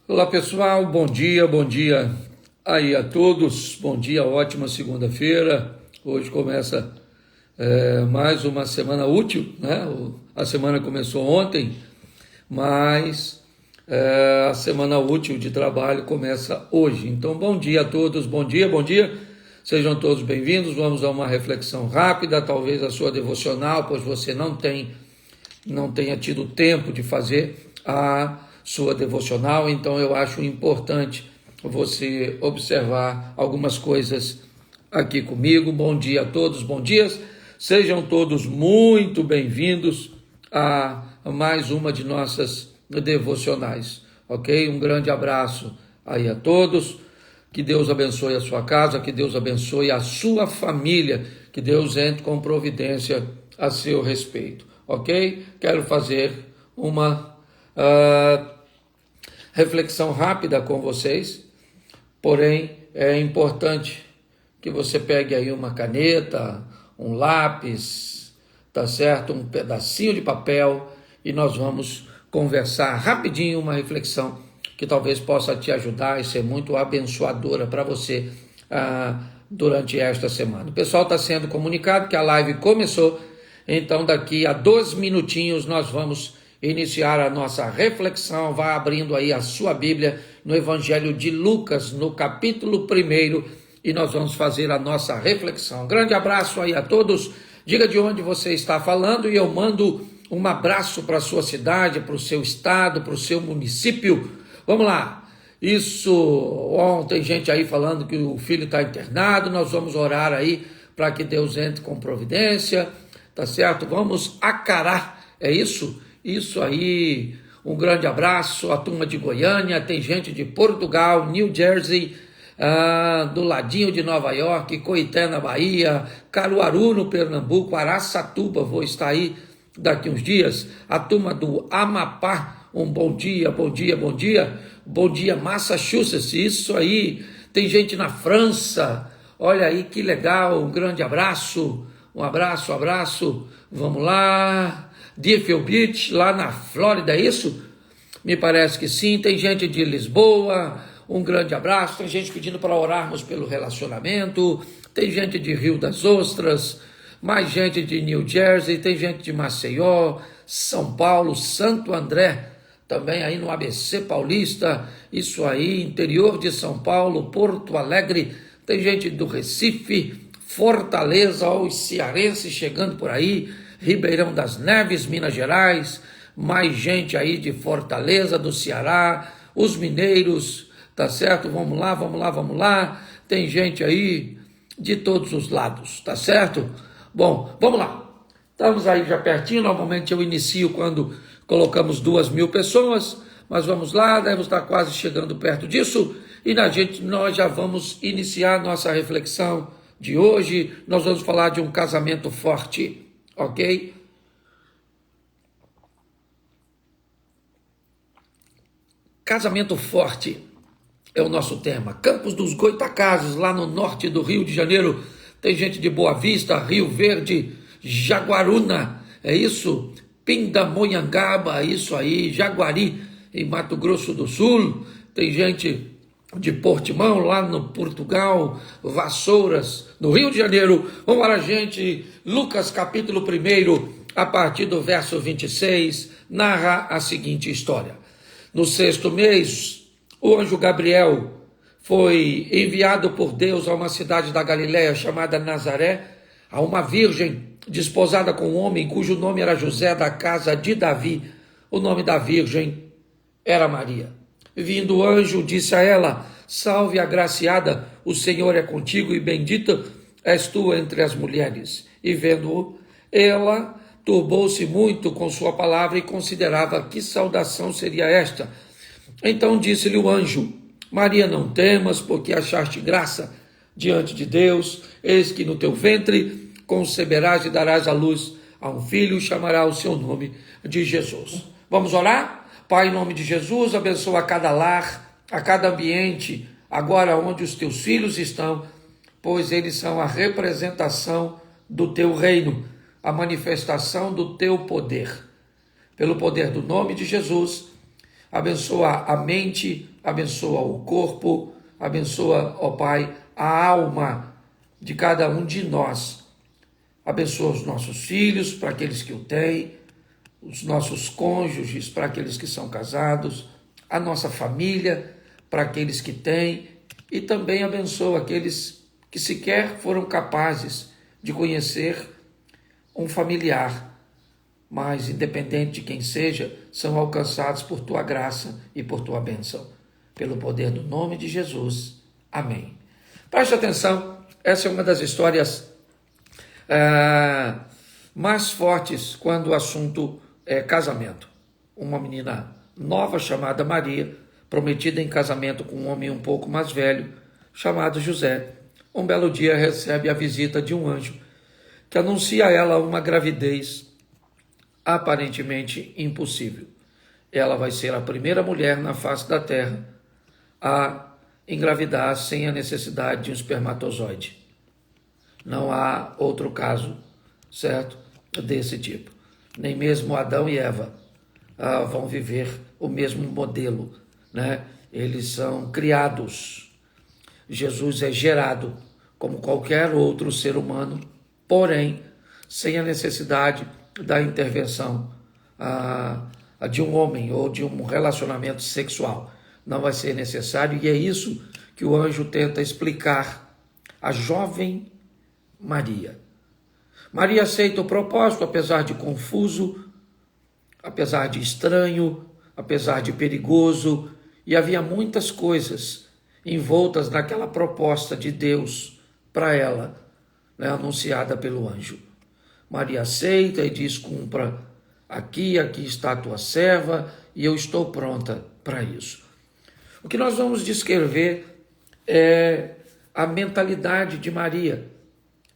Olá pessoal, bom dia aí a todos, bom dia, ótima segunda-feira. Hoje começa mais uma semana útil, né? A semana começou ontem, mas a semana útil de trabalho começa hoje. Então, bom dia a todos, bom dia, sejam todos bem-vindos. Vamos a uma reflexão rápida, talvez a sua devocional, pois você não tenha tido tempo de fazer a sua devocional, então eu acho importante você observar algumas coisas aqui comigo. Bom dia a todos, bom dias, sejam todos muito bem-vindos a mais uma de nossas devocionais, ok? Um grande abraço aí a todos, que Deus abençoe a sua casa, que Deus abençoe a sua família, que Deus entre com providência a seu respeito. Ok? Quero fazer uma reflexão rápida com vocês, porém é importante que você pegue aí uma caneta, um lápis, tá certo? Um pedacinho de papel e nós vamos conversar rapidinho, uma reflexão que talvez possa te ajudar e ser muito abençoadora para você durante esta semana. O pessoal está sendo comunicado que a live começou. Então, daqui a 2 minutinhos, nós vamos iniciar a nossa reflexão. Vá abrindo aí a sua Bíblia no Evangelho de Lucas, no capítulo 1, e nós vamos fazer a nossa reflexão. Grande abraço aí a todos. Diga de onde você está falando e eu mando um abraço para a sua cidade, para o seu estado, para o seu município. Vamos lá. Isso, ontem gente aí falando que o filho está internado. Nós vamos orar aí para que Deus entre com providência. Tá certo? Vamos acarar, é isso? Isso aí, um grande abraço, a turma de Goiânia, tem gente de Portugal, New Jersey, do ladinho de Nova York, Coité na Bahia, Caruaru no Pernambuco, Araçatuba, vou estar aí daqui uns dias, a turma do Amapá, um bom dia, Massachusetts, isso aí, tem gente na França, olha aí que legal, um grande abraço. Um abraço, vamos lá, Deerfield Beach, lá na Flórida, é isso? Me parece que sim, tem gente de Lisboa, um grande abraço, tem gente pedindo para orarmos pelo relacionamento, tem gente de Rio das Ostras, mais gente de New Jersey, tem gente de Maceió, São Paulo, Santo André, também aí no ABC Paulista, isso aí, interior de São Paulo, Porto Alegre, tem gente do Recife, Fortaleza, os cearenses chegando por aí, Ribeirão das Neves, Minas Gerais, mais gente aí de Fortaleza, do Ceará, os mineiros, tá certo? Vamos lá, tem gente aí de todos os lados, tá certo? Bom, vamos lá, estamos aí já pertinho, normalmente eu inicio quando colocamos 2.000 pessoas, mas vamos lá, deve estar quase chegando perto disso, e nós já vamos iniciar nossa reflexão de hoje. Nós vamos falar de um casamento forte, ok? Casamento forte é o nosso tema. Campos dos Goitacazes, lá no norte do Rio de Janeiro, tem gente de Boa Vista, Rio Verde, Jaguaruna, é isso? Pindamonhangaba, isso aí, Jaguari, em Mato Grosso do Sul, tem gente de Portimão, lá no Portugal, Vassouras, no Rio de Janeiro. Vamos lá, gente, Lucas capítulo 1, a partir do verso 26, narra a seguinte história. No 6º mês, o anjo Gabriel foi enviado por Deus a uma cidade da Galiléia chamada Nazaré, a uma virgem desposada com um homem cujo nome era José, da casa de Davi. O nome da virgem era Maria. Vindo o anjo, disse a ela: salve, agraciada, o Senhor é contigo e bendita és tu entre as mulheres. E vendo-o, ela turbou-se muito com sua palavra e considerava que saudação seria esta. Então disse-lhe o anjo: Maria, não temas, porque achaste graça diante de Deus. Eis que no teu ventre conceberás e darás à luz a um filho, e chamará o seu nome de Jesus. Vamos orar? Pai, em nome de Jesus, abençoa cada lar, a cada ambiente, agora onde os teus filhos estão, pois eles são a representação do teu reino, a manifestação do teu poder. Pelo poder do nome de Jesus, abençoa a mente, abençoa o corpo, abençoa, ó Pai, a alma de cada um de nós. Abençoa os nossos filhos, para aqueles que o têm, os nossos cônjuges, para aqueles que são casados, a nossa família, para aqueles que têm, e também abençoa aqueles que sequer foram capazes de conhecer um familiar, mas independente de quem seja, são alcançados por tua graça e por tua bênção. Pelo poder do nome de Jesus. Amém. Preste atenção, essa é uma das histórias mais fortes quando o assunto é casamento. Uma menina nova chamada Maria, prometida em casamento com um homem um pouco mais velho, chamado José, um belo dia recebe a visita de um anjo que anuncia a ela uma gravidez aparentemente impossível. Ela vai ser a primeira mulher na face da terra a engravidar sem a necessidade de um espermatozoide. Não há outro caso, certo, desse tipo. Nem mesmo Adão e Eva vão viver o mesmo modelo, né? Eles são criados. Jesus é gerado como qualquer outro ser humano, porém, sem a necessidade da intervenção de um homem ou de um relacionamento sexual. Não vai ser necessário, e é isso que o anjo tenta explicar à jovem Maria. Maria aceita o propósito, apesar de confuso, apesar de estranho, apesar de perigoso, e havia muitas coisas envoltas naquela proposta de Deus para ela, né, anunciada pelo anjo. Maria aceita e diz: cumpra aqui está a tua serva, e eu estou pronta para isso. O que nós vamos descrever é a mentalidade de Maria,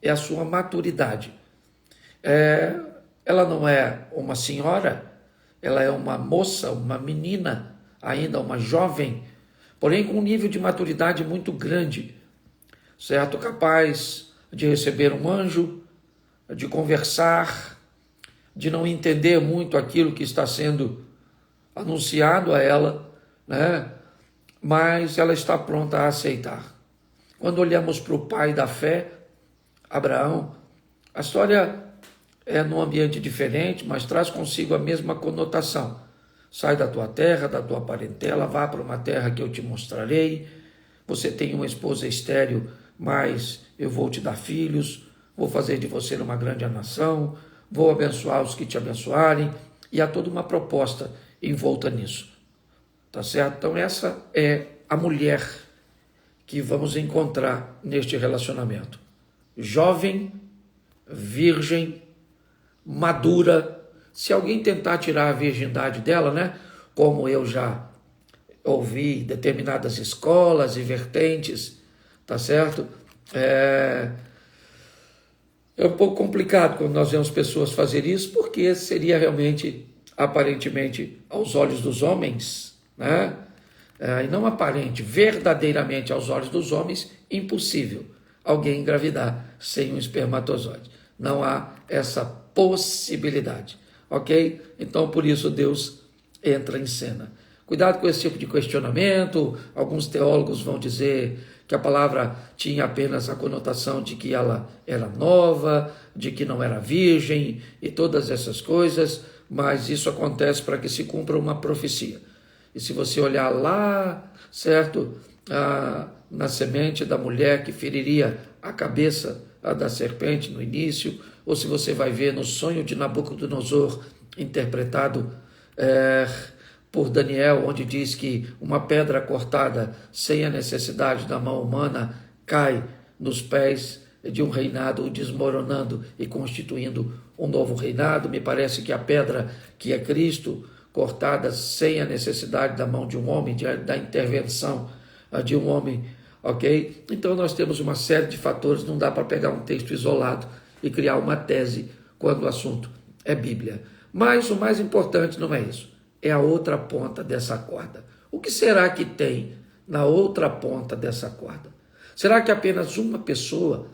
é a sua maturidade. Ela não é uma senhora, ela é uma moça, uma menina, ainda uma jovem, porém com um nível de maturidade muito grande, certo? Capaz de receber um anjo, de conversar, de não entender muito aquilo que está sendo anunciado a ela, né? Mas ela está pronta a aceitar. Quando olhamos para o pai da fé, Abraão, a história é num ambiente diferente, mas traz consigo a mesma conotação. Sai da tua terra, da tua parentela, vá para uma terra que eu te mostrarei. Você tem uma esposa estéril, mas eu vou te dar filhos, vou fazer de você uma grande nação, vou abençoar os que te abençoarem, e há toda uma proposta envolta nisso. Tá certo? Então essa é a mulher que vamos encontrar neste relacionamento. Jovem, virgem, madura. Se alguém tentar tirar a virgindade dela, né? Como eu já ouvi determinadas escolas e vertentes, tá certo? É um pouco complicado quando nós vemos pessoas fazer isso, porque seria realmente, aparentemente, aos olhos dos homens, né? E não aparente, verdadeiramente aos olhos dos homens, impossível alguém engravidar sem um espermatozoide. Não há essa possibilidade, ok? Então, por isso, Deus entra em cena. Cuidado com esse tipo de questionamento. Alguns teólogos vão dizer que a palavra tinha apenas a conotação de que ela era nova, de que não era virgem e todas essas coisas, mas isso acontece para que se cumpra uma profecia. E se você olhar lá, certo, na semente da mulher que feriria a cabeça da serpente no início, ou se você vai ver no sonho de Nabucodonosor, interpretado por Daniel, onde diz que uma pedra cortada sem a necessidade da mão humana cai nos pés de um reinado, desmoronando e constituindo um novo reinado. Me parece que a pedra que é Cristo, cortada sem a necessidade da mão de um homem, da intervenção de um homem, ok? Então nós temos uma série de fatores, não dá para pegar um texto isolado e criar uma tese quando o assunto é Bíblia. Mas o mais importante não é isso, é a outra ponta dessa corda. O que será que tem na outra ponta dessa corda? Será que apenas uma pessoa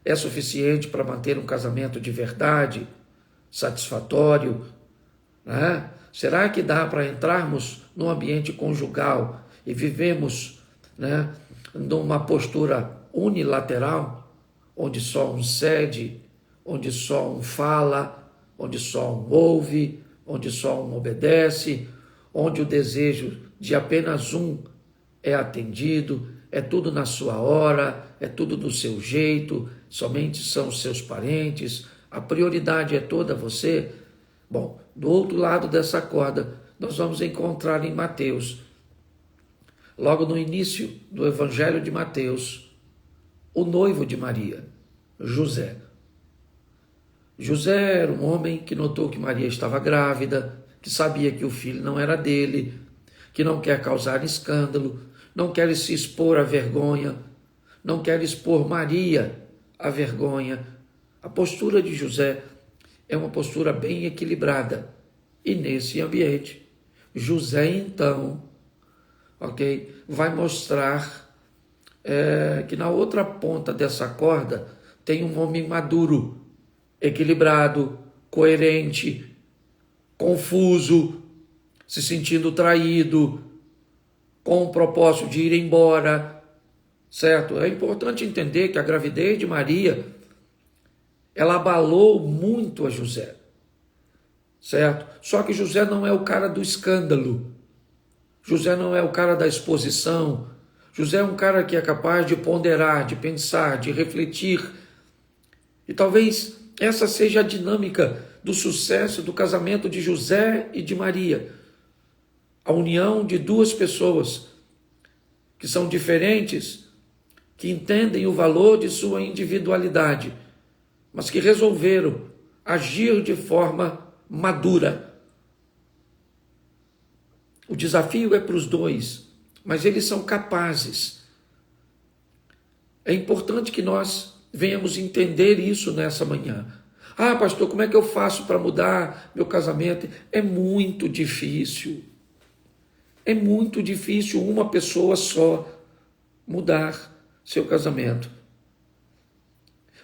é suficiente para manter um casamento de verdade, satisfatório, né? Será que dá para entrarmos no ambiente conjugal e vivemos, né, numa postura unilateral, onde só um cede, onde só um fala, onde só um ouve, onde só um obedece, onde o desejo de apenas um é atendido, é tudo na sua hora, é tudo do seu jeito, somente são os seus parentes, a prioridade é toda você? Bom, do outro lado dessa corda, nós vamos encontrar em Mateus, logo no início do Evangelho de Mateus, o noivo de Maria, José. José era um homem que notou que Maria estava grávida, que sabia que o filho não era dele, que não quer causar escândalo, não quer se expor à vergonha, não quer expor Maria à vergonha. A postura de José é uma postura bem equilibrada. E nesse ambiente, José então, vai mostrar que na outra ponta dessa corda tem um homem maduro, equilibrado, coerente, confuso, se sentindo traído, com o propósito de ir embora, certo? É importante entender que a gravidez de Maria, ela abalou muito a José, certo? Só que José não é o cara do escândalo, José não é o cara da exposição, José é um cara que é capaz de ponderar, de pensar, de refletir. E talvez essa seja a dinâmica do sucesso do casamento de José e de Maria. A união de duas pessoas que são diferentes, que entendem o valor de sua individualidade, mas que resolveram agir de forma madura. O desafio é para os dois, mas eles são capazes. É importante que nós venhamos entender isso nessa manhã. Ah, pastor, como é que eu faço para mudar meu casamento? É muito difícil. É muito difícil uma pessoa só mudar seu casamento.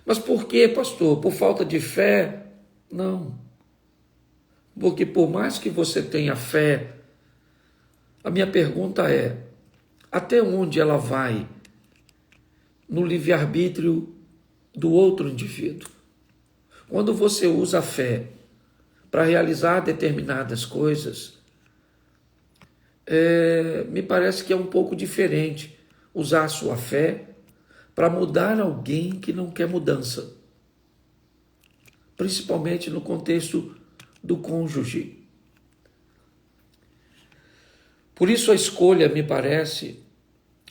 Mas por quê, pastor? Por falta de fé? Não. Porque por mais que você tenha fé, a minha pergunta é, até onde ela vai no livre-arbítrio do outro indivíduo? Quando você usa a fé para realizar determinadas coisas, me parece que é um pouco diferente usar a sua fé para mudar alguém que não quer mudança, principalmente no contexto do cônjuge. Por isso a escolha me parece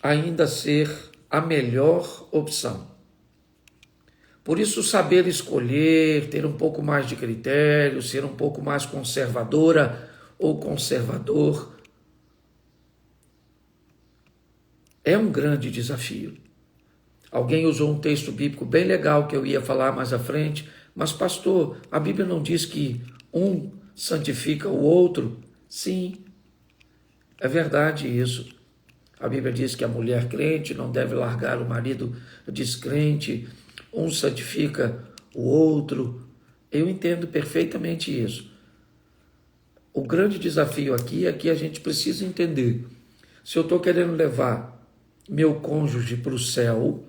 ainda ser a melhor opção. Por isso saber escolher, ter um pouco mais de critério, ser um pouco mais conservadora ou conservador, é um grande desafio. Alguém usou um texto bíblico bem legal que eu ia falar mais à frente, mas pastor, a Bíblia não diz que um santifica o outro? Sim, é verdade isso. A Bíblia diz que a mulher crente não deve largar o marido descrente, um santifica o outro. Eu entendo perfeitamente isso. O grande desafio aqui é que a gente precisa entender se eu estou querendo levar meu cônjuge para o céu,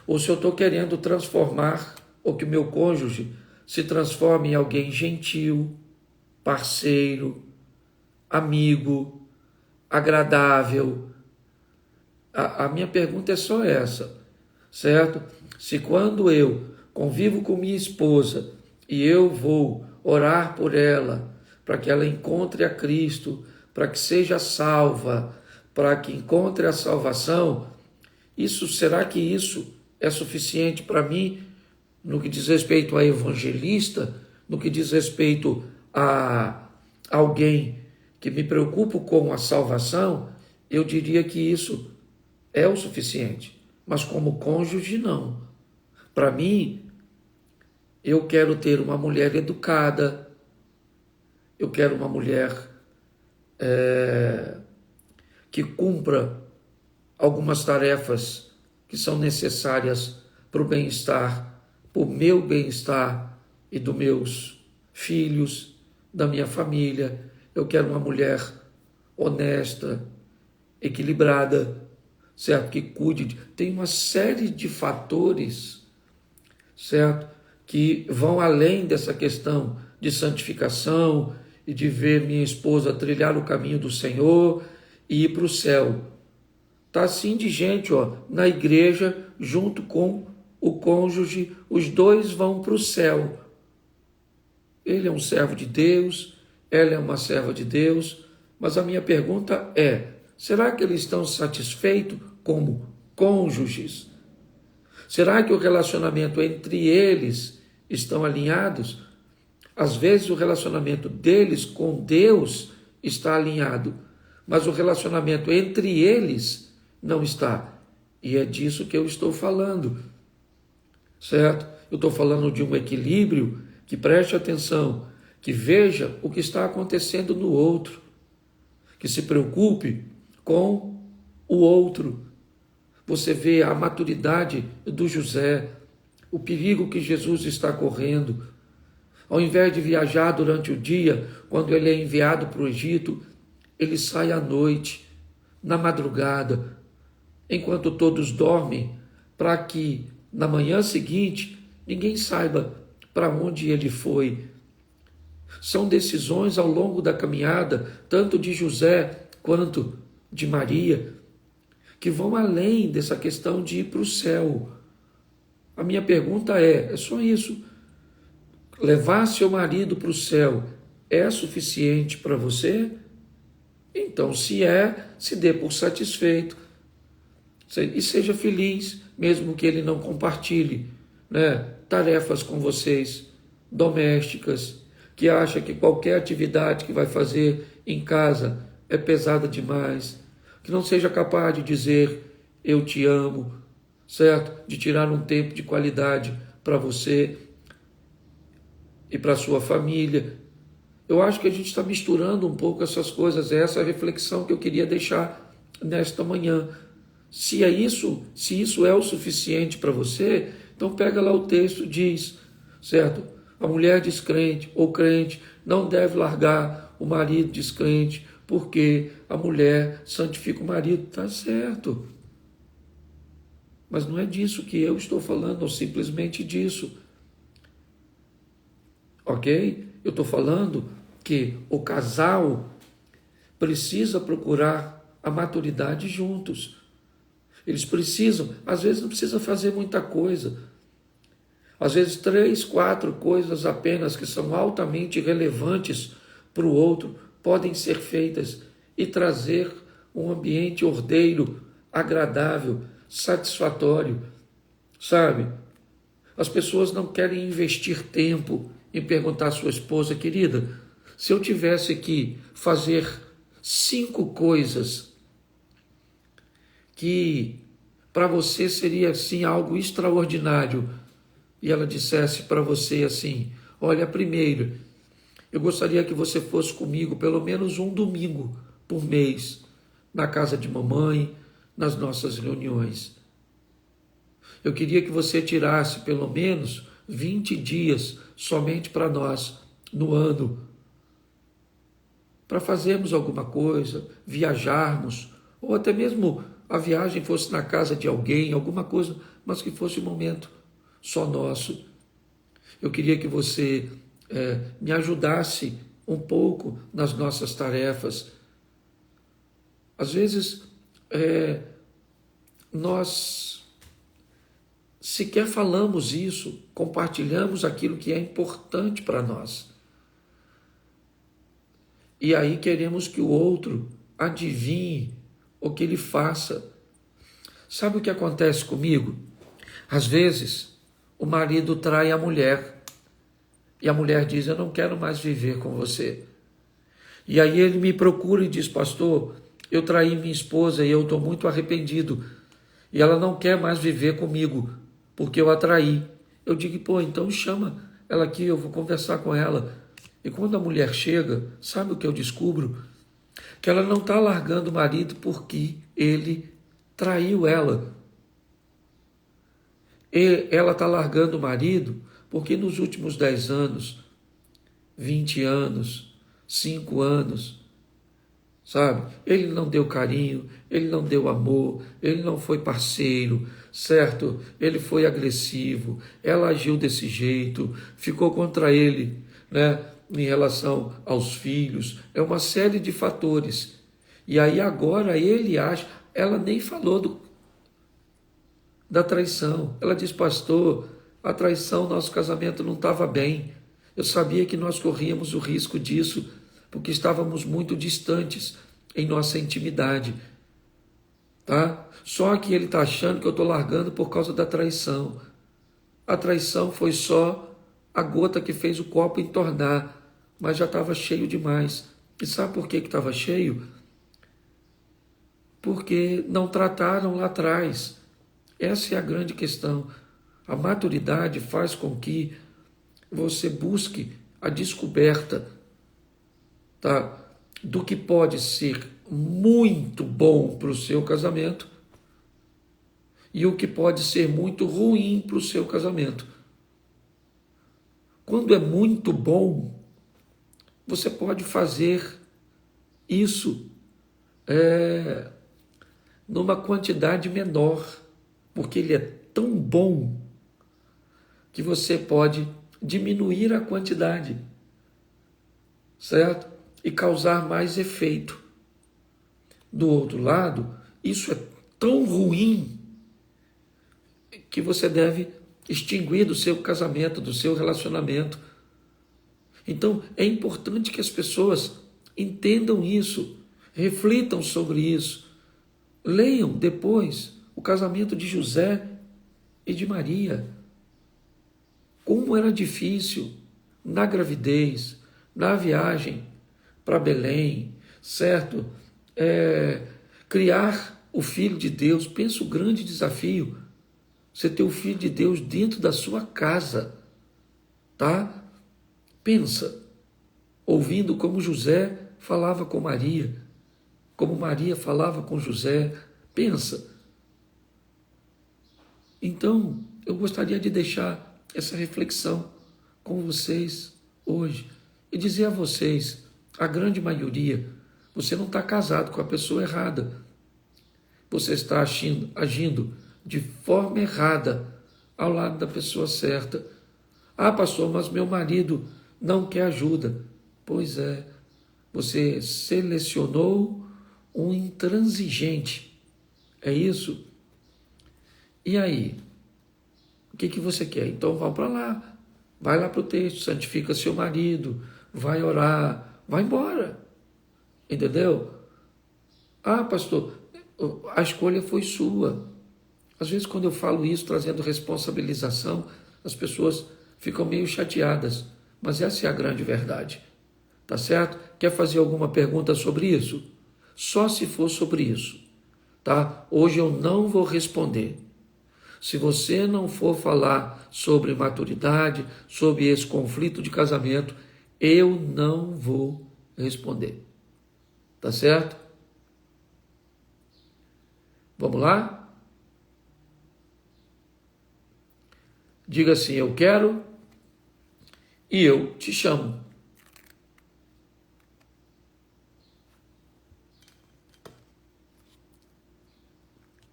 ou se eu estou querendo transformar, ou que o meu cônjuge se transforme em alguém gentil, parceiro, amigo, agradável. A minha pergunta é só essa, certo? Se quando eu convivo com minha esposa e eu vou orar por ela, para que ela encontre a Cristo, para que seja salva, para que encontre a salvação, será que isso é suficiente para mim no que diz respeito a evangelista, no que diz respeito a alguém que me preocupo com a salvação? Eu diria que isso é o suficiente, mas como cônjuge não. Para mim, eu quero ter uma mulher educada, eu quero uma mulher que cumpra algumas tarefas que são necessárias para o bem-estar, para o meu bem-estar e dos meus filhos, da minha família. Eu quero uma mulher honesta, equilibrada, certo? Que cuide. Tem uma série de fatores, certo? Que vão além dessa questão de santificação e de ver minha esposa trilhar o caminho do Senhor e ir para o céu. Tá assim de gente, na igreja, junto com o cônjuge, os dois vão para o céu. Ele é um servo de Deus, ela é uma serva de Deus, mas a minha pergunta é: será que eles estão satisfeitos como cônjuges? Será que o relacionamento entre eles estão alinhados? Às vezes o relacionamento deles com Deus está alinhado, mas o relacionamento entre eles não está. E é disso que eu estou falando, certo? Eu estou falando de um equilíbrio que preste atenção, que veja o que está acontecendo no outro, que se preocupe com o outro. Você vê a maturidade do José, o perigo que Jesus está correndo. Ao invés de viajar durante o dia, quando ele é enviado para o Egito, ele sai à noite, na madrugada, enquanto todos dormem, para que na manhã seguinte ninguém saiba para onde ele foi. São decisões ao longo da caminhada, tanto de José quanto de Maria, que vão além dessa questão de ir para o céu. A minha pergunta é só isso. Levar seu marido para o céu é suficiente para você? Então, se é, se dê por satisfeito. E seja feliz, mesmo que ele não compartilhe, tarefas com vocês, domésticas, que acha que qualquer atividade que vai fazer em casa é pesada demais, que não seja capaz de dizer eu te amo, certo? De tirar um tempo de qualidade para você e para a sua família. Eu acho que a gente está misturando um pouco essas coisas, é essa a reflexão que eu queria deixar nesta manhã. Se isso é o suficiente para você, então pega lá o texto, diz, certo? A mulher descrente ou crente não deve largar o marido descrente, porque a mulher santifica o marido, tá certo. Mas não é disso que eu estou falando, ou simplesmente disso. Ok? Eu estou falando que o casal precisa procurar a maturidade juntos. Eles precisam, às vezes não precisa fazer muita coisa. Às vezes 3, 4 coisas apenas que são altamente relevantes para o outro podem ser feitas e trazer um ambiente ordeiro, agradável, satisfatório, sabe? As pessoas não querem investir tempo em perguntar à sua esposa: querida, se eu tivesse que fazer 5 coisas que para você seria assim algo extraordinário, e ela dissesse para você assim: olha, primeiro, eu gostaria que você fosse comigo pelo menos um domingo por mês, na casa de mamãe, nas nossas reuniões. Eu queria que você tirasse pelo menos 20 dias somente para nós, no ano, para fazermos alguma coisa, viajarmos, ou até mesmo a viagem fosse na casa de alguém, alguma coisa, mas que fosse um momento só nosso. Eu queria que você me ajudasse um pouco nas nossas tarefas. Às vezes, nós sequer falamos isso, compartilhamos aquilo que é importante para nós. E aí queremos que o outro adivinhe o que ele faça. Sabe o que acontece comigo? Às vezes, o marido trai a mulher. E a mulher diz: eu não quero mais viver com você. E aí ele me procura e diz: pastor, eu traí minha esposa e eu estou muito arrependido. E ela não quer mais viver comigo, porque eu a traí. Eu digo: pô, então chama ela aqui, eu vou conversar com ela. E quando a mulher chega, sabe o que eu descubro? Que ela não está largando o marido porque ele traiu ela. E ela está largando o marido porque nos últimos 10 anos 20 anos, 5 anos, sabe? Ele não deu carinho, ele não deu amor, ele não foi parceiro, certo? Ele foi agressivo, ela agiu desse jeito, ficou contra ele, né? Em relação aos filhos, é uma série de fatores. E aí agora ele acha, ela nem falou da traição. Ela diz, pastor, a traição, nosso casamento não estava bem. Eu sabia que nós corríamos o risco disso, porque estávamos muito distantes em nossa intimidade. Tá? Só que ele está achando que eu estou largando por causa da traição. A traição foi só a gota que fez o copo entornar, mas já estava cheio demais. E sabe por que estava cheio? Porque não trataram lá atrás. Essa é a grande questão. A maturidade faz com que você busque a descoberta, tá, do que pode ser muito bom para o seu casamento e o que pode ser muito ruim para o seu casamento. Quando é muito bom, você pode fazer isso numa quantidade menor, porque ele é tão bom que você pode diminuir a quantidade, certo? E causar mais efeito. Do outro lado, isso é tão ruim que você deve extinguir do seu casamento, do seu relacionamento. Então, é importante que as pessoas entendam isso, reflitam sobre isso, leiam depois o casamento de José e de Maria. Como era difícil na gravidez, na viagem para Belém, certo? Criar o Filho de Deus. Pensa o grande desafio, você ter o Filho de Deus dentro da sua casa, tá? Pensa, ouvindo como José falava com Maria, como Maria falava com José. Pensa. Então, eu gostaria de deixar essa reflexão com vocês hoje e dizer a vocês, a grande maioria, você não está casado com a pessoa errada. Você está agindo de forma errada ao lado da pessoa certa. Ah, pastor, mas meu marido não quer ajuda. Pois é, você selecionou um intransigente. É isso? E aí? O que você quer? Então vá para lá. Vai lá para o texto, santifica seu marido, vai orar, vai embora. Entendeu? Ah, pastor, a escolha foi sua. Às vezes, quando eu falo isso, trazendo responsabilização, as pessoas ficam meio chateadas. Mas essa é a grande verdade. Tá certo? Quer fazer alguma pergunta sobre isso? Só se for sobre isso. Tá? Hoje eu não vou responder. Se você não for falar sobre maturidade, sobre esse conflito de casamento, eu não vou responder. Tá certo? Vamos lá? Diga assim, eu quero e eu te chamo.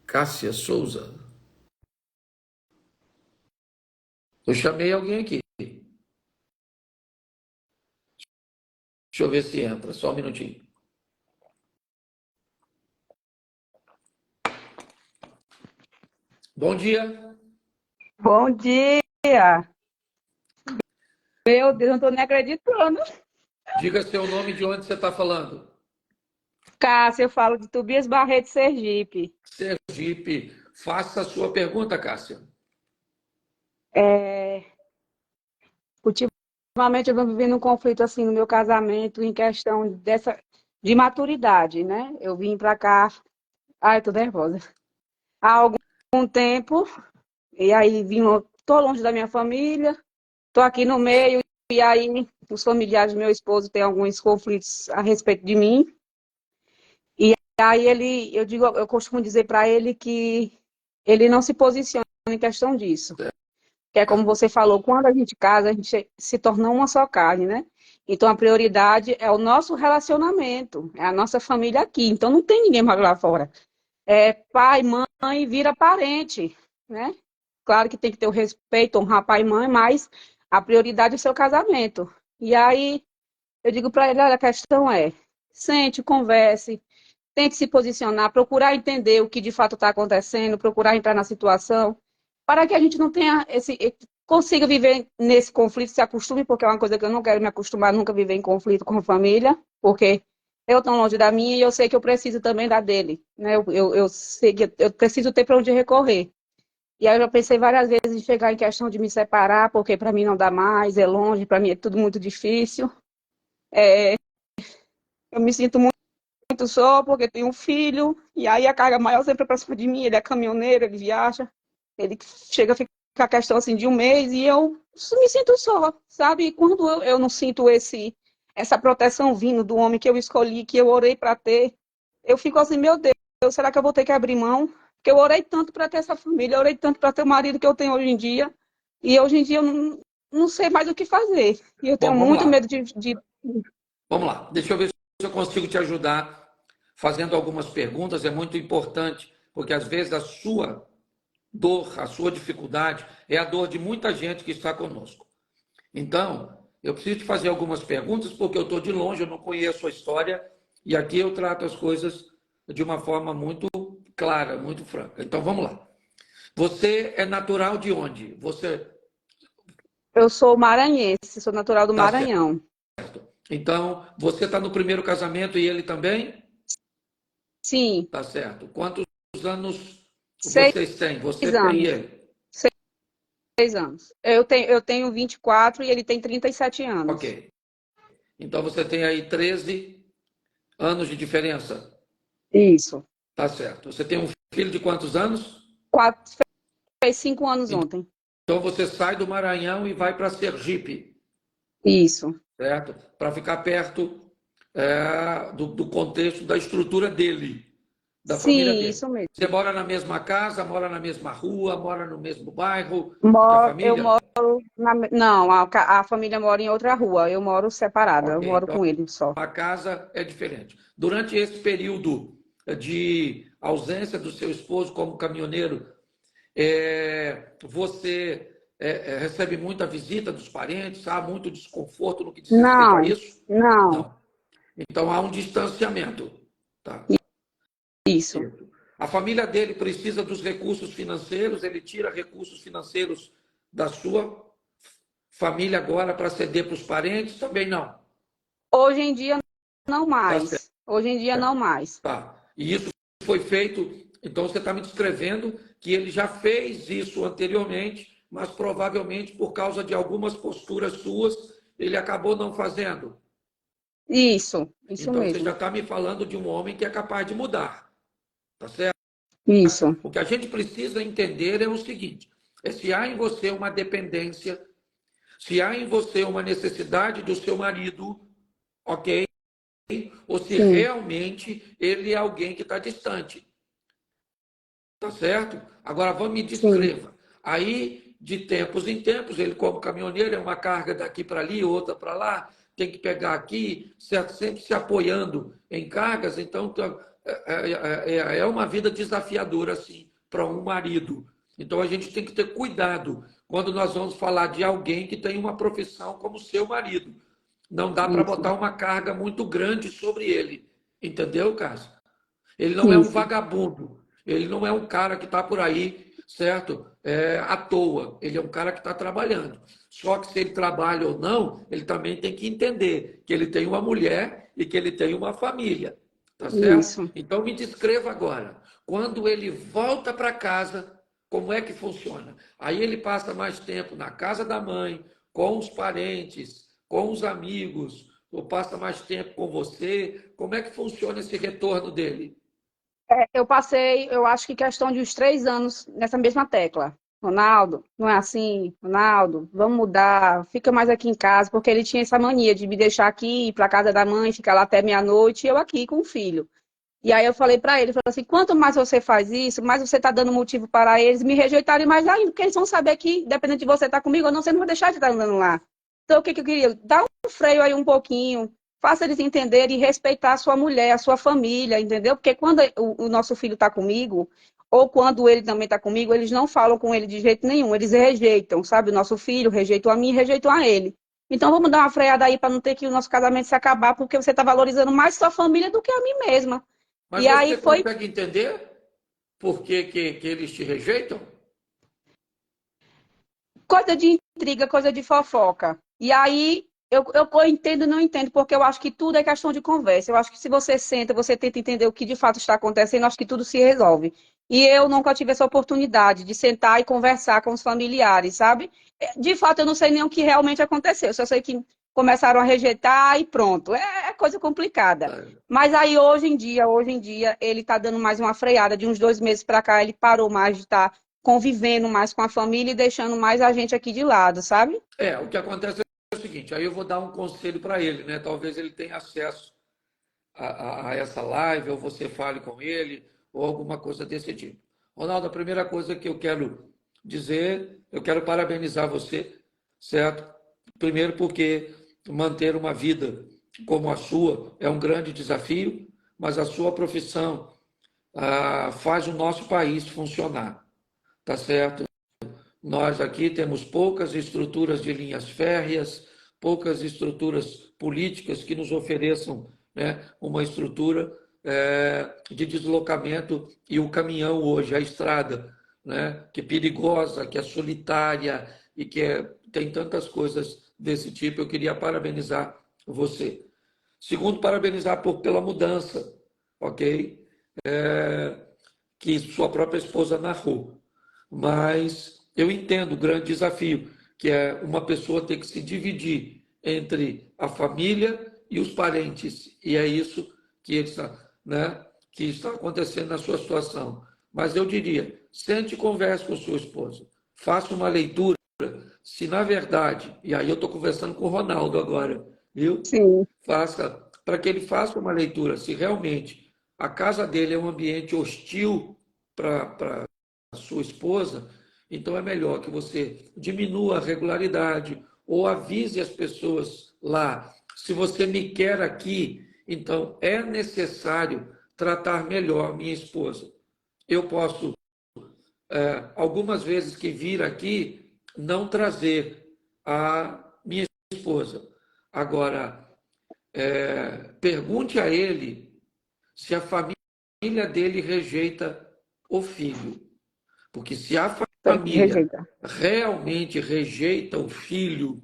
Cássia Souza. Eu chamei alguém aqui. Deixa eu ver se entra, só um minutinho. Bom dia. Bom dia! Meu Deus, não estou nem acreditando. Diga seu nome e de onde você está falando. Cássia, eu falo de Tobias Barreto, Sergipe. Sergipe. Faça a sua pergunta, Cássia. É, ultimamente eu venho vivendo um conflito assim no meu casamento em questão de maturidade, né? Eu vim para cá, ai, tô nervosa. Há algum tempo, e aí tô longe da minha família, tô aqui no meio, e aí os familiares do meu esposo têm alguns conflitos a respeito de mim. E aí eu costumo dizer para ele que ele não se posiciona em questão disso. Que é como você falou, quando a gente casa, a gente se torna uma só carne, né? Então, a prioridade é o nosso relacionamento, é a nossa família aqui. Então, não tem ninguém mais lá fora. É pai, mãe, vira parente, né? Claro que tem que ter o respeito, honrar pai e mãe, mas a prioridade é o seu casamento. E aí, eu digo para ele, olha, a questão é, sente, converse, tente se posicionar, procurar entender o que de fato está acontecendo, procurar entrar na situação, para que a gente não tenha consiga viver nesse conflito, se acostume, porque é uma coisa que eu não quero me acostumar, nunca viver em conflito com a família, porque eu tão longe da minha e eu sei que eu preciso também da dele, né? Eu sei que eu preciso ter para onde recorrer. E aí eu já pensei várias vezes em chegar em questão de me separar, porque para mim não dá mais, é longe, para mim é tudo muito difícil. Eu me sinto muito só porque tenho um filho, e aí a carga maior sempre é para cima de mim, ele é caminhoneiro, ele viaja, ele chega a ficar a questão assim de um mês, e eu me sinto só, sabe? E quando eu não sinto essa proteção vindo do homem que eu escolhi, que eu orei para ter, eu fico assim, meu Deus, será que eu vou ter que abrir mão? Porque eu orei tanto para ter essa família, eu orei tanto para ter o marido que eu tenho hoje em dia, e hoje em dia eu não sei mais o que fazer. E eu tenho Bom, vamos muito lá. medo de... Vamos lá. Deixa eu ver se eu consigo te ajudar fazendo algumas perguntas. É muito importante, porque às vezes a sua dor, a sua dificuldade é a dor de muita gente que está conosco. Então, eu preciso te fazer algumas perguntas, porque eu estou de longe, eu não conheço a história, e aqui eu trato as coisas de uma forma muito clara, muito franca. Então, vamos lá. Você é natural de onde? Você Eu sou maranhense, sou natural do está certo. Maranhão. Então, você está no primeiro casamento e ele também? Sim, Tá certo. Quantos anos seis vocês têm? Você tem e anos. ele? 6 anos. Eu tenho 24 e ele tem 37 anos. Ok. Então você tem aí 13 anos de diferença. Isso. Tá certo. Você tem um filho de quantos anos? Quatro, fez 5 anos ontem. Então você sai do Maranhão e vai para Sergipe, Isso. certo? Para ficar perto do contexto, da estrutura dele, da família Sim, dele. isso mesmo. Você mora na mesma casa, mora na mesma rua, mora no mesmo bairro que a Eu família? moro não, a família mora em outra rua. Eu moro separada. Eu Ok, moro então com ele só. a casa é diferente. Durante esse período de ausência do seu esposo como caminhoneiro, você recebe muita visita dos parentes, há muito desconforto no que diz respeito a Não, isso? não. Não. Então há um distanciamento. Tá? Isso. Isso. A família dele precisa dos recursos financeiros, ele tira recursos financeiros da sua família agora para ceder para os parentes? Também não. Hoje em dia não Tá mais. Hoje em dia não mais. Tá. E isso foi feito, então você está me descrevendo que ele já fez isso anteriormente, mas provavelmente por causa de algumas posturas suas, ele acabou não fazendo. Isso Então você já mesmo. está me falando de um homem que é capaz de mudar, tá certo? Isso. O que a gente precisa entender é o seguinte: se há em você uma dependência, se há em você uma necessidade do seu marido, ok? Ou se Sim, realmente ele é alguém que está distante. Tá certo? Agora vamos me sim. descreva. Aí, de tempos em tempos, ele, como caminhoneiro, é uma carga daqui para ali, outra para lá, tem que pegar aqui, certo? Sempre se apoiando em cargas. Então, é uma vida desafiadora, assim, para um marido. Então, a gente tem que ter cuidado quando nós vamos falar de alguém que tem uma profissão como seu marido. Não dá para Isso. botar uma carga muito grande sobre ele. Entendeu, Cássio? Ele não é um Isso. vagabundo. Ele não é um cara que está por aí, certo? À toa. Ele é um cara que está trabalhando. Só que se ele trabalha ou não, ele também tem que entender que ele tem uma mulher e que ele tem uma família. Tá certo? Isso. Então me descreva agora. Quando ele volta para casa, como é que funciona? Aí ele passa mais tempo na casa da mãe, com os parentes, com os amigos, ou passa mais tempo com você? Como é que funciona esse retorno dele? Eu passei, eu acho que questão de uns 3 anos nessa mesma tecla. Ronaldo, não é assim? Ronaldo, vamos mudar, fica mais aqui em casa, porque ele tinha essa mania de me deixar aqui, ir para casa da mãe, ficar lá até meia-noite, e eu aqui com o filho. E aí eu falei para ele, falei assim, quanto mais você faz isso, mais você está dando motivo para eles me rejeitarem mais ainda, porque eles vão saber que, dependendo de você estar comigo ou não, você não vai deixar de estar andando lá. Então, o que que eu queria? Dar um freio aí um pouquinho, faça eles entenderem e respeitar a sua mulher, a sua família, entendeu? Porque quando o nosso filho está comigo, ou quando ele também está comigo, eles não falam com ele de jeito nenhum, eles rejeitam, sabe? O nosso filho rejeitam a mim e rejeitam a ele. Então, vamos dar uma freada aí para não ter que o nosso casamento se acabar, porque você está valorizando mais sua família do que a mim mesma. Mas E aí você foi consegue entender por que eles te rejeitam? coisa de intriga, coisa de fofoca. E aí eu entendo e não entendo, porque eu acho que tudo é questão de conversa. Eu acho que se você senta, você tenta entender o que de fato está acontecendo, acho que tudo se resolve. E eu nunca tive essa oportunidade de sentar e conversar com os familiares, sabe? De fato, eu não sei nem o que realmente aconteceu. Eu só sei que começaram a rejeitar e pronto. É coisa complicada. Mas aí, hoje em dia, ele está dando mais uma freada. De uns 2 meses para cá, ele parou mais de estar convivendo mais com a família e deixando mais a gente aqui de lado, sabe? O que acontece é o seguinte, aí eu vou dar um conselho para ele, né? Talvez ele tenha acesso a essa live, ou você fale com ele, ou alguma coisa desse tipo. Ronaldo, a primeira coisa que eu quero dizer, eu quero parabenizar você, certo? Primeiro porque manter uma vida como a sua é um grande desafio, mas a sua profissão faz o nosso país funcionar, tá certo? Nós aqui temos poucas estruturas de linhas férreas, poucas estruturas políticas que nos ofereçam, né, uma estrutura de deslocamento, e o caminhão hoje, a estrada, né, que é perigosa, que é solitária e tem tantas coisas desse tipo. Eu queria parabenizar você. Segundo, parabenizar pela mudança, ok? Que sua própria esposa narrou. Mas eu entendo o grande desafio, que é uma pessoa ter que se dividir entre a família e os parentes. E é isso que, né, que está acontecendo na sua situação. Mas eu diria, sente e converse com sua esposa. Faça uma leitura. Se na verdade, e aí eu estou conversando com o Ronaldo agora, viu? Sim. Para que ele faça uma leitura, se realmente a casa dele é um ambiente hostil para a sua esposa, então é melhor que você diminua a regularidade ou avise as pessoas lá. Se você me quer aqui, então é necessário tratar melhor minha esposa. Eu posso, algumas vezes que vir aqui, não trazer a minha esposa. Agora, pergunte a ele se a família dele rejeita o filho. Porque se a família Rejeita. realmente rejeita o filho,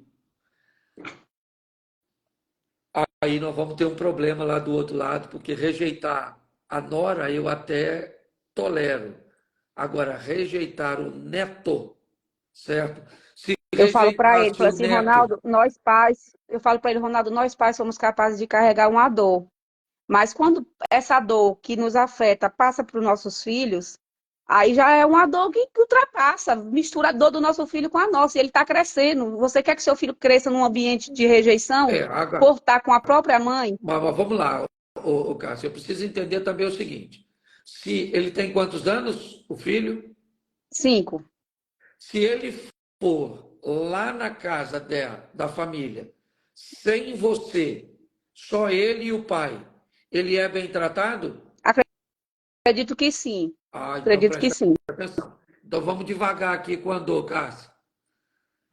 aí nós vamos ter um problema lá do outro lado, porque rejeitar a nora eu até tolero. Agora, rejeitar o neto, certo? Se Eu falo para ele, rejeitasse falo o assim, neto, Ronaldo, nós pais, eu falo para ele, Ronaldo, nós pais somos capazes de carregar uma dor. Mas quando essa dor que nos afeta passa para os nossos filhos, aí já é uma dor que ultrapassa, mistura a dor do nosso filho com a nossa. E ele está crescendo. Você quer que seu filho cresça num ambiente de rejeição agora, por estar com a própria mãe? mas vamos lá, Cássio, eu preciso entender também o seguinte: se ele tem quantos anos, o filho? 5. Se ele for lá na casa da família, sem você, só ele e o pai, ele é bem tratado? Acredito que sim. Então Acredito que presta sim. atenção. Então vamos devagar aqui com a dor, Cássio.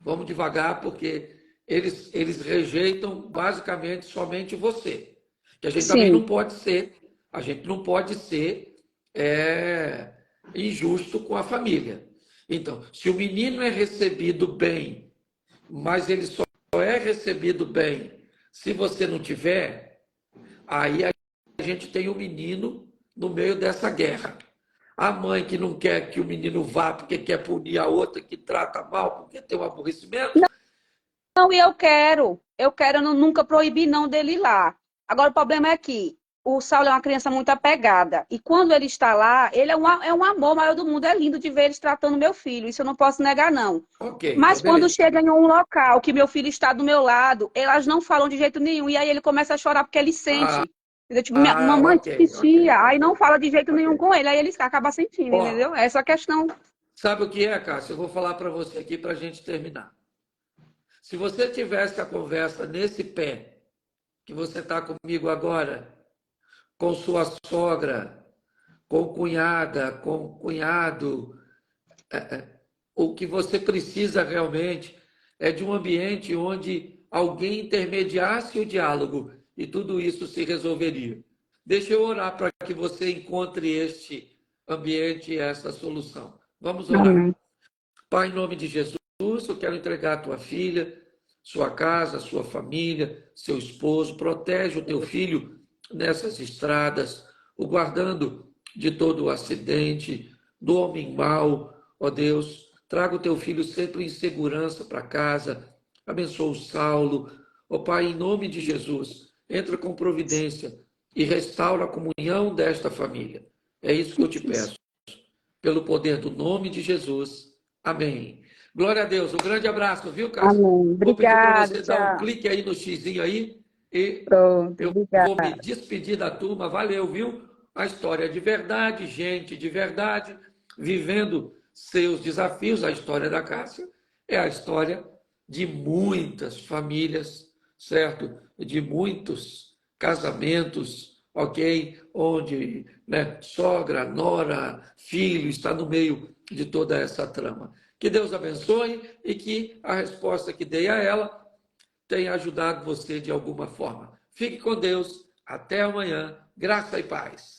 Vamos devagar, porque eles rejeitam basicamente somente você. Que a gente também não Sim. pode ser, a gente não pode ser injusto com a família. Então, se o menino é recebido bem, mas ele só é recebido bem se você não tiver, aí a gente tem o menino no meio dessa guerra. A mãe que não quer que o menino vá porque quer punir a outra que trata mal porque tem um aborrecimento. Não, e eu nunca proibi não dele ir lá. Agora, o problema é que o Saulo é uma criança muito apegada. E quando ele está lá, ele é um amor maior do mundo. É lindo de ver eles tratando meu filho. Isso eu não posso negar, não. Ok, então Mas quando beleza. chega em um local que meu filho está do meu lado, elas não falam de jeito nenhum. E aí ele começa a chorar porque ele Ah, sente. Entendeu? Tipo, mamãe ok, te ok, titia, aí não fala de jeito nenhum ok. com ele. Aí ele acaba sentindo, Ó, entendeu? Essa é a questão. sabe o que é, Cássio? Eu vou falar para você aqui para a gente terminar. Se você tivesse a conversa nesse pé, que você está comigo agora, com sua sogra, com cunhada, com cunhado, o que você precisa realmente é de um ambiente onde alguém intermediasse o diálogo e tudo isso se resolveria. Deixa eu orar para que você encontre este ambiente e essa solução. Vamos orar. Amém. Pai, em nome de Jesus, eu quero entregar a tua filha, sua casa, sua família, seu esposo. Protege o teu filho nessas estradas, o guardando de todo o acidente, do homem mau, ó Deus. Traga o teu filho sempre em segurança para casa. Abençoa o Saulo. Ó Pai, em nome de Jesus, entra com providência e restaura a comunhão desta família. É isso que eu te peço. Pelo poder do nome de Jesus. Amém. Glória a Deus. Um grande abraço, viu, Cássio? Amém. Vou pedir para Obrigada, você dar um tchau. clique aí no xizinho aí e Pronto, eu vou me obrigada. despedir da turma. Valeu, viu? A história de verdade, gente de verdade, vivendo seus desafios. A história da Cássia é a história de muitas famílias, certo? De muitos casamentos, ok? Onde, né, sogra, nora, filho está no meio de toda essa trama. Que Deus abençoe e que a resposta que dei a ela tenha ajudado você de alguma forma. Fique com Deus. Até amanhã. Graça e paz.